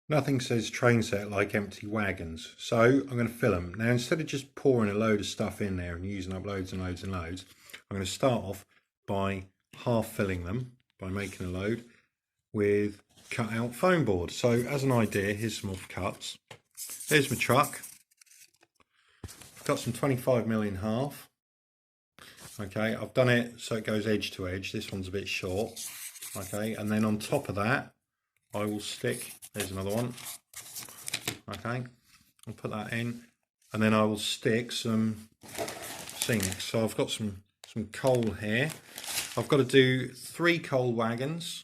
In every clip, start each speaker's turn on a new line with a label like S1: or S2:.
S1: Nothing says train set like empty wagons. So I'm going to fill them. Now, instead of just pouring a load of stuff in there and using up loads and loads and loads, I'm going to start off by half filling them by making a load with cut out foam board. So as an idea, here's some off cuts. Here's my truck. I've got some 25mm in half. Okay, I've done it so it goes edge to edge. This one's a bit short. Okay, and then on top of that, I will stick, there's another one. Okay, I'll put that in, and then I will stick some scenics. So I've got some coal here. I've got to do 3 coal wagons,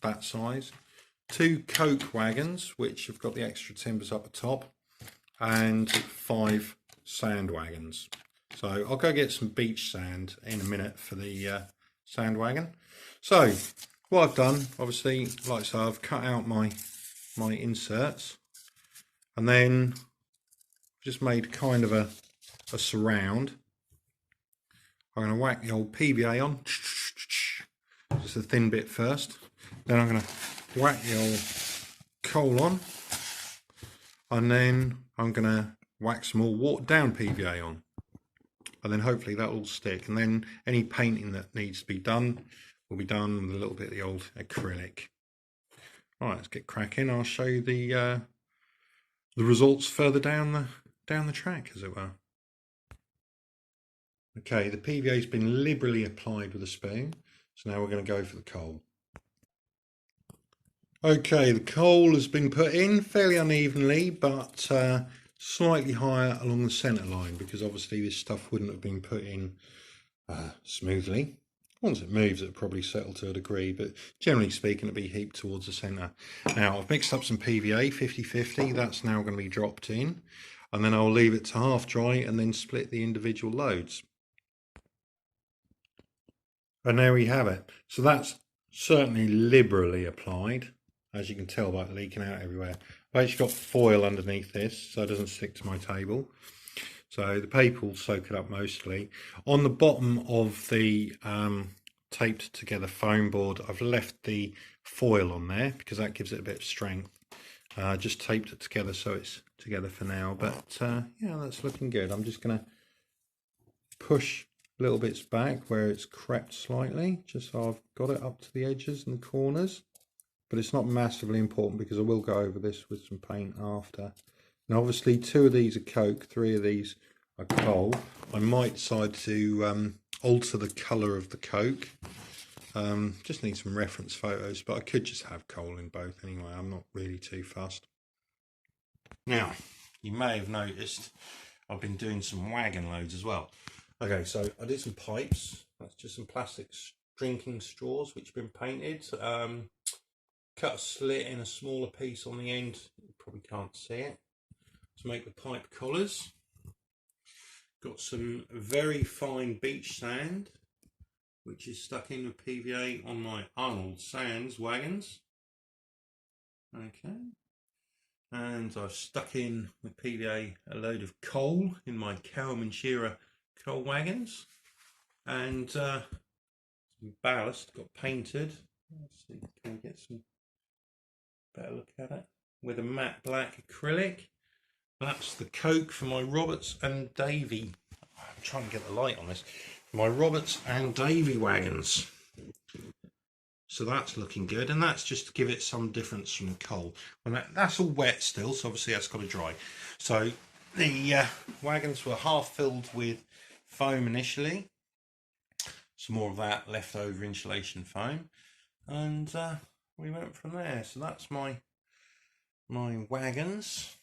S1: that size, 2 coke wagons, which have got the extra timbers up the top, and 5 sand wagons. So I'll go get some beach sand in a minute for the sand wagon. So what I've done, obviously, like so, I've cut out my inserts, and then just made kind of a surround. I'm going to whack the old PVA on, just a thin bit first. Then I'm going to whack the old coal on, and then I'm going to whack some more watered down PVA on, and then hopefully that will stick. And then any painting that needs to be done will be done with a little bit of the old acrylic. All right, let's get cracking. I'll show you the results further down the track, as it were. Okay, the PVA's been liberally applied with a spoon, so now we're going to go for the coal. Okay, the coal has been put in fairly unevenly, but slightly higher along the centre line, because obviously this stuff wouldn't have been put in smoothly. Once it moves, it'll probably settle to a degree, but generally speaking, it'll be heaped towards the centre. Now, I've mixed up some PVA, 50-50. That's now going to be dropped in, and then I'll leave it to half dry and then split the individual loads. And there we have it. So that's certainly liberally applied, as you can tell by it leaking out everywhere. I've actually got foil underneath this, so it doesn't stick to my table. So the paper will soak it up mostly. On the bottom of the taped together foam board, I've left the foil on there because that gives it a bit of strength. Just taped it together so it's together for now. But yeah, that's looking good. I'm just going to push little bits back where it's crept slightly, just so I've got it up to the edges and the corners. But it's not massively important because I will go over this with some paint after. Now obviously 2 of these are coke, 3 of these are coal. I might decide to alter the colour of the coke. Just need some reference photos, but I could just have coal in both anyway. I'm not really too fussed. Now, you may have noticed I've been doing some wagon loads as well. Okay, so I did some pipes. That's just some plastic drinking straws which have been painted. Cut a slit in a smaller piece on the end. You probably can't see it. To make the pipe collars. Got some very fine beach sand, which is stuck in with PVA on my Arnold Sands wagons. Okay. And I've stuck in with PVA a load of coal in my Cowman Shearer coal wagons. And some ballast got painted. Let's see, can we get some better look at it? With a matte black acrylic. That's the coke for my Roberts and Davy. I'm trying to get the light on this. My Roberts and Davy wagons. So that's looking good, and that's just to give it some difference from the coal. And that's all wet still, so obviously that's got to dry. So the wagons were half filled with foam initially. Some more of that leftover insulation foam, and we went from there. So that's my wagons.